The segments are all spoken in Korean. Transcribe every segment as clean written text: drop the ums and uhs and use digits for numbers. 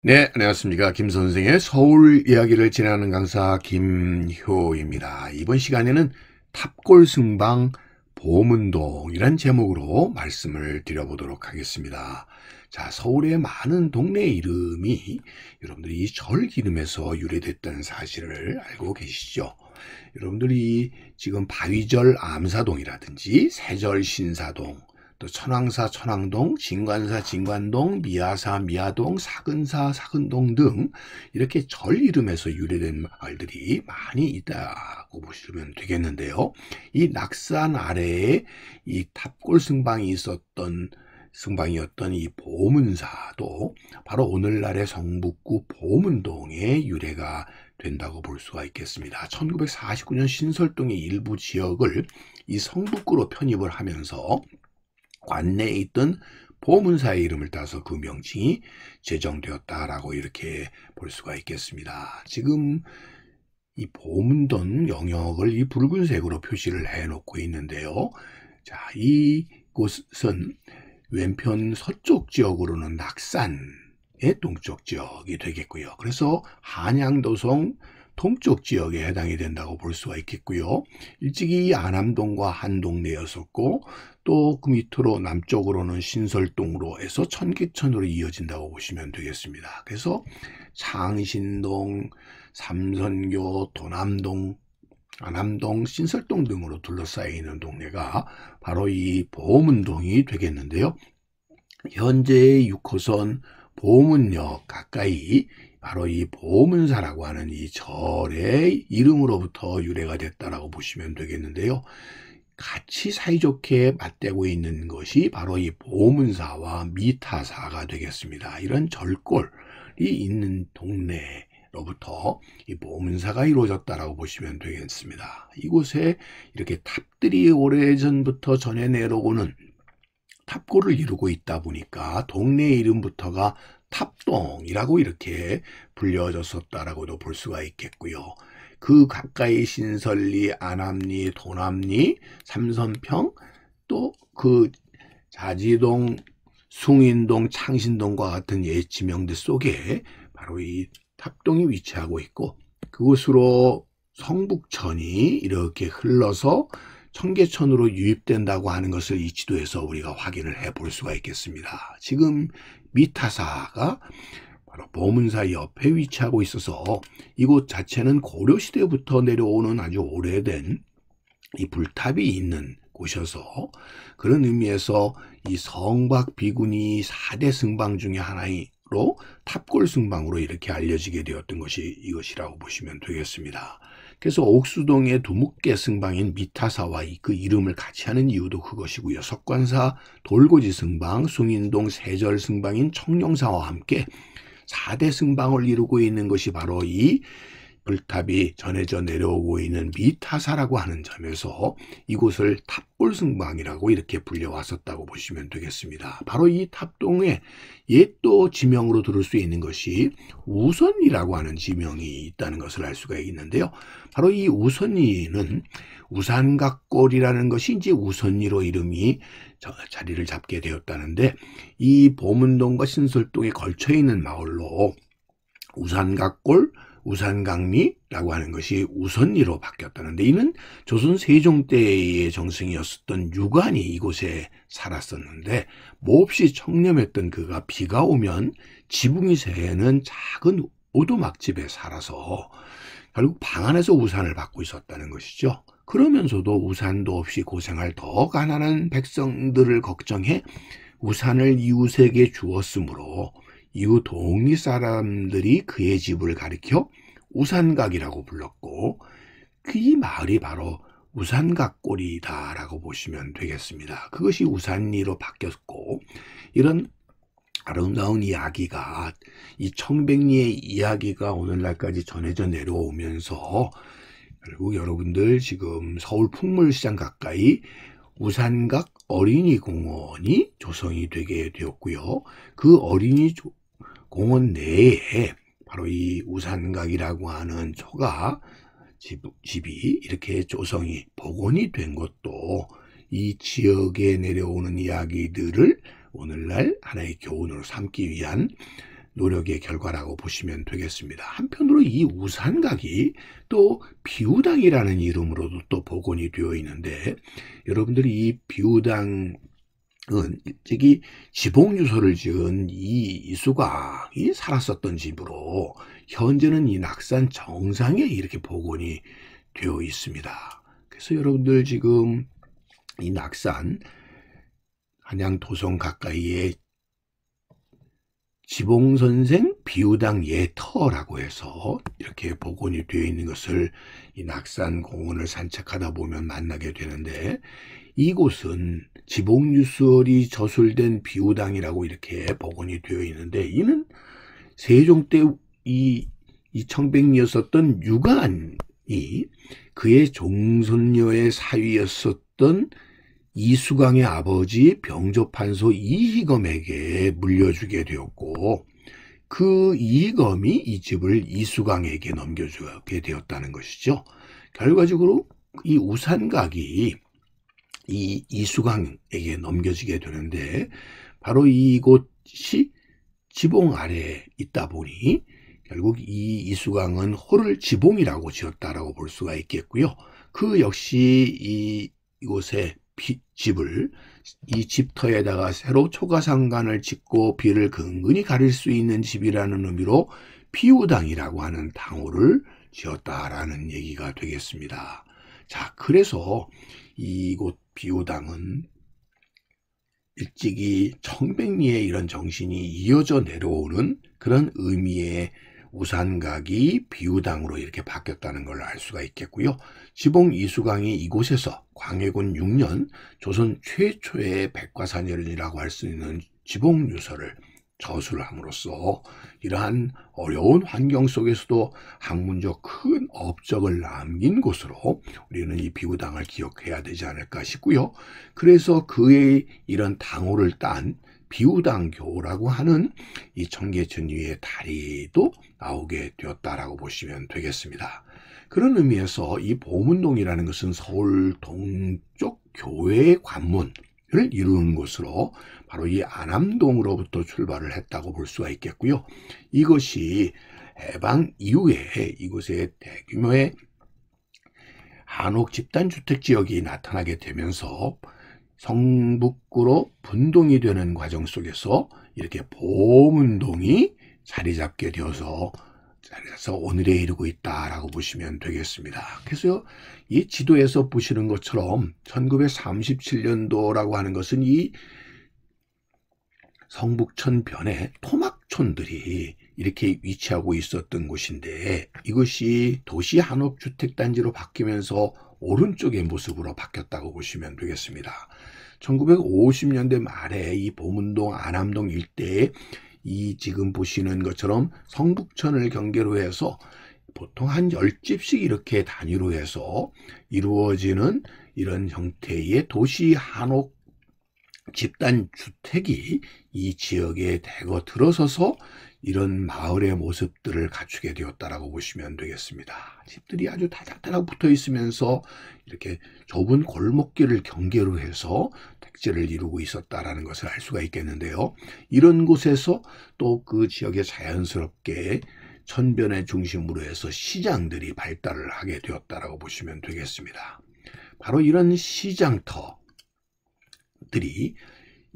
네, 안녕하십니까. 김 선생의 서울 이야기를 진행하는 강사 김효입니다. 이번 시간에는 탑골승방 보문동이란 제목으로 말씀을 드려보도록 하겠습니다. 자, 서울의 많은 동네 이름이 여러분들이 이 절 이름에서 유래됐다는 사실을 알고 계시죠? 여러분들이 지금 바위절 암사동이라든지 세절 신사동, 또 천왕사 천왕동, 진관사 진관동, 미아사 미아동, 사근사 사근동 등 이렇게 절 이름에서 유래된 마을들이 많이 있다고 보시면 되겠는데요. 이 낙산 아래에 이 탑골승방이 있었던 승방이었던 이 보문사도 바로 오늘날의 성북구 보문동의 유래가 된다고 볼 수가 있겠습니다. 1949년 신설동의 일부 지역을 이 성북구로 편입을 하면서 관내에 있던 보문사의 이름을 따서 그 명칭이 제정되었다라고 이렇게 볼 수가 있겠습니다. 지금 이 보문동 영역을 이 붉은색으로 표시를 해놓고 있는데요. 자, 이곳은 왼편 서쪽 지역으로는 낙산의 동쪽 지역이 되겠고요. 그래서 한양도성 동쪽 지역에 해당이 된다고 볼 수가 있겠고요. 일찍이 안암동과 한 동네였었고 또 그 밑으로 남쪽으로는 신설동으로 해서 천기천으로 이어진다고 보시면 되겠습니다. 그래서 창신동, 삼선교, 도남동, 안암동, 신설동 등으로 둘러싸여 있는 동네가 바로 이 보문동이 되겠는데요. 현재의 6호선 보문역 가까이 바로 이 보문사라고 하는 이 절의 이름으로부터 유래가 됐다라고 보시면 되겠는데요. 같이 사이좋게 맞대고 있는 것이 바로 이 보문사와 미타사가 되겠습니다. 이런 절골이 있는 동네로부터 이 보문사가 이루어졌다라고 보시면 되겠습니다. 이곳에 이렇게 탑들이 오래전부터 전해 내려오는 탑골을 이루고 있다 보니까 동네 이름부터가 탑동이라고 이렇게 불려졌었다라고도 볼 수가 있겠고요. 그 가까이 신설리, 안암리, 도남리, 삼선평, 또 그 자지동, 숭인동, 창신동과 같은 옛 지명들 속에 바로 이 탑동이 위치하고 있고 그곳으로 성북천이 이렇게 흘러서 청계천으로 유입된다고 하는 것을 이 지도에서 우리가 확인을 해볼 수가 있겠습니다. 지금 미타사가 바로 보문사 옆에 위치하고 있어서 이곳 자체는 고려시대부터 내려오는 아주 오래된 이 불탑이 있는 곳이어서 그런 의미에서 이 성박 비군이 4대 승방 중에 하나로 탑골 승방으로 이렇게 알려지게 되었던 것이 이것이라고 보시면 되겠습니다. 그래서 옥수동의 두묵계 승방인 미타사와 그 이름을 같이 하는 이유도 그것이고요. 석관사 돌고지 승방, 숭인동 세절 승방인 청룡사와 함께 4대 승방을 이루고 있는 것이 바로 이 불탑이 전해져 내려오고 있는 미타사라고 하는 점에서 이곳을 탑골 승방이라고 이렇게 불려왔었다고 보시면 되겠습니다. 바로 이 탑동에 옛 또 지명으로 들을 수 있는 것이 우선리라고 하는 지명이 있다는 것을 알 수가 있는데요. 바로 이 우선리는 우산각골이라는 것이 이제 우선리로 이름이 자리를 잡게 되었다는데 이 보문동과 신설동에 걸쳐 있는 마을로 우산각골, 우산강리라고 하는 것이 우선리로 바뀌었다는데 이는 조선 세종 때의 정승이었던 유관이 이곳에 살았었는데 몹시 청렴했던 그가 비가 오면 지붕이 새는 작은 오두막집에 살아서 결국 방 안에서 우산을 받고 있었다는 것이죠. 그러면서도 우산도 없이 고생할 더 가난한 백성들을 걱정해 우산을 이웃에게 주었으므로 이후 동리 사람들이 그의 집을 가리켜 우산각이라고 불렀고 그 마을이 바로 우산각골이다라고 보시면 되겠습니다. 그것이 우산리로 바뀌었고 이런 아름다운 이야기가 이 청백리의 이야기가 오늘날까지 전해져 내려오면서 결국 여러분들 지금 서울 풍물시장 가까이 우산각 어린이공원이 조성이 되게 되었고요. 그 어린이 공원 내에 바로 이 우산각이라고 하는 초가 집이 이렇게 조성이 복원이 된 것도 이 지역에 내려오는 이야기들을 오늘날 하나의 교훈으로 삼기 위한 노력의 결과라고 보시면 되겠습니다. 한편으로 이 우산각이 또 비우당이라는 이름으로도 또 복원이 되어 있는데, 여러분들이 이 비우당은 일찍이 지봉유소를 지은 이 이수광이 살았었던 집으로 현재는 이 낙산 정상에 이렇게 복원이 되어 있습니다. 그래서 여러분들 지금 이 낙산 한양도성 가까이에 지봉선생 비우당 예터라고 해서 이렇게 복원이 되어 있는 것을 이 낙산 공원을 산책하다 보면 만나게 되는데, 이곳은 지봉유설이 저술된 비우당이라고 이렇게 복원이 되어 있는데, 이는 세종 때 이 청백리였었던 유관이 그의 종손녀의 사위였었던 이수광의 아버지 병조판소 이희검에게 물려주게 되었고, 그 이희검이 이 집을 이수광에게 넘겨주게 되었다는 것이죠. 결과적으로 이 우산각이 이 이수광에게 넘겨지게 되는데, 바로 이곳이 지봉 아래에 있다 보니 결국 이 이수광은 호를 지봉이라고 지었다라고 볼 수가 있겠고요. 그 역시 이곳에 집을 이 집터에다가 새로 초가상간을 짓고 비를 근근히 가릴 수 있는 집이라는 의미로 비우당이라고 하는 당호를 지었다라는 얘기가 되겠습니다. 자, 그래서 이곳 비우당은 일찍이 청백리의 이런 정신이 이어져 내려오는 그런 의미의 우산각이 비우당으로 이렇게 바뀌었다는 걸 알 수가 있겠고요. 지봉 이수광이 이곳에서 광해군 6년 조선 최초의 백과사전이라고 할 수 있는 지봉유설을 저술을 함으로써 이러한 어려운 환경 속에서도 학문적 큰 업적을 남긴 곳으로 우리는 이 비우당을 기억해야 되지 않을까 싶고요. 그래서 그의 이런 당호를 딴 비우당교라고 하는 이 청계천 위의 다리도 나오게 되었다라고 보시면 되겠습니다. 그런 의미에서 이 보문동이라는 것은 서울 동쪽 교회의 관문을 이루는 곳으로 바로 이 안암동으로부터 출발을 했다고 볼 수가 있겠고요. 이것이 해방 이후에 이곳에 대규모의 한옥 집단주택 지역이 나타나게 되면서 성북구로 분동이 되는 과정 속에서 이렇게 보문동이 자리 잡게 되어서 오늘에 이르고 있다라고 보시면 되겠습니다. 그래서 이 지도에서 보시는 것처럼 1937년도라고 하는 것은 이 성북천 변에 토막촌들이 이렇게 위치하고 있었던 곳인데, 이것이 도시 한옥주택단지로 바뀌면서 오른쪽의 모습으로 바뀌었다고 보시면 되겠습니다. 1950년대 말에 이 보문동, 안암동 일대에 이 지금 보시는 것처럼 성북천을 경계로 해서 보통 한 10집씩 이렇게 단위로 해서 이루어지는 이런 형태의 도시 한옥 집단 주택이 이 지역에 대거 들어서서 이런 마을의 모습들을 갖추게 되었다라고 보시면 되겠습니다. 집들이 아주 다닥다닥 붙어 있으면서 이렇게 좁은 골목길을 경계로 해서 택지를 이루고 있었다라는 것을 알 수가 있겠는데요. 이런 곳에서 또 그 지역에 자연스럽게 천변의 중심으로 해서 시장들이 발달을 하게 되었다라고 보시면 되겠습니다. 바로 이런 시장터들이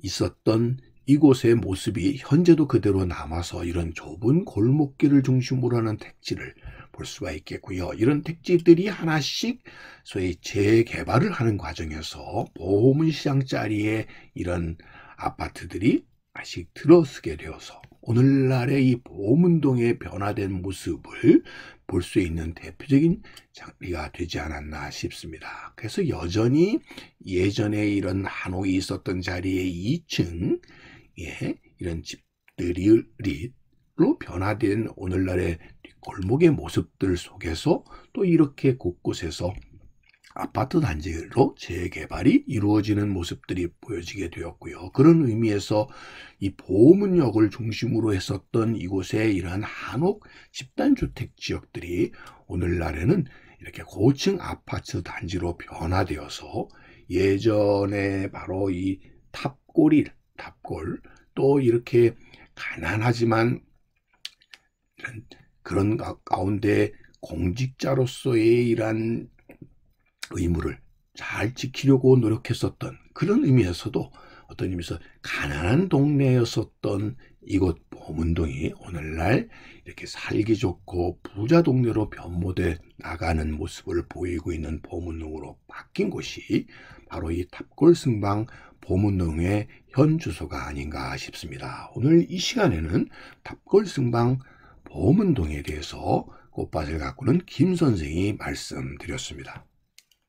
있었던 이곳의 모습이 현재도 그대로 남아서 이런 좁은 골목길을 중심으로 하는 택지를 볼 수가 있겠고요. 이런 택지들이 하나씩 소위 재개발을 하는 과정에서 보문시장짜리의 이런 아파트들이 하나씩 들어서게 되어서 오늘날의 이 보문동의 변화된 모습을 볼 수 있는 대표적인 장비가 되지 않았나 싶습니다. 그래서 여전히 예전에 이런 한옥이 있었던 자리에 2층 이런 집들이로 변화된 오늘날의 골목의 모습들 속에서 또 이렇게 곳곳에서 아파트 단지로 재개발이 이루어지는 모습들이 보여지게 되었고요. 그런 의미에서 이 보문역을 중심으로 했었던 이곳의 이러한 한옥 집단주택 지역들이 오늘날에는 이렇게 고층 아파트 단지로 변화되어서 예전에 바로 이 탑골 또 이렇게 가난하지만 그런 가운데 공직자로서의 이러한 의무를 잘 지키려고 노력했었던 그런 의미에서도 어떤 의미에서 가난한 동네였었던 이곳 보문동이 오늘날 이렇게 살기 좋고 부자 동네로 변모돼 나가는 모습을 보이고 있는 보문동으로 바뀐 곳이 바로 이 탑골승방 보문동의 현 주소가 아닌가 싶습니다. 오늘 이 시간에는 탑골승방 보문동에 대해서 꽃밭을 가꾸는 김 선생이 말씀드렸습니다.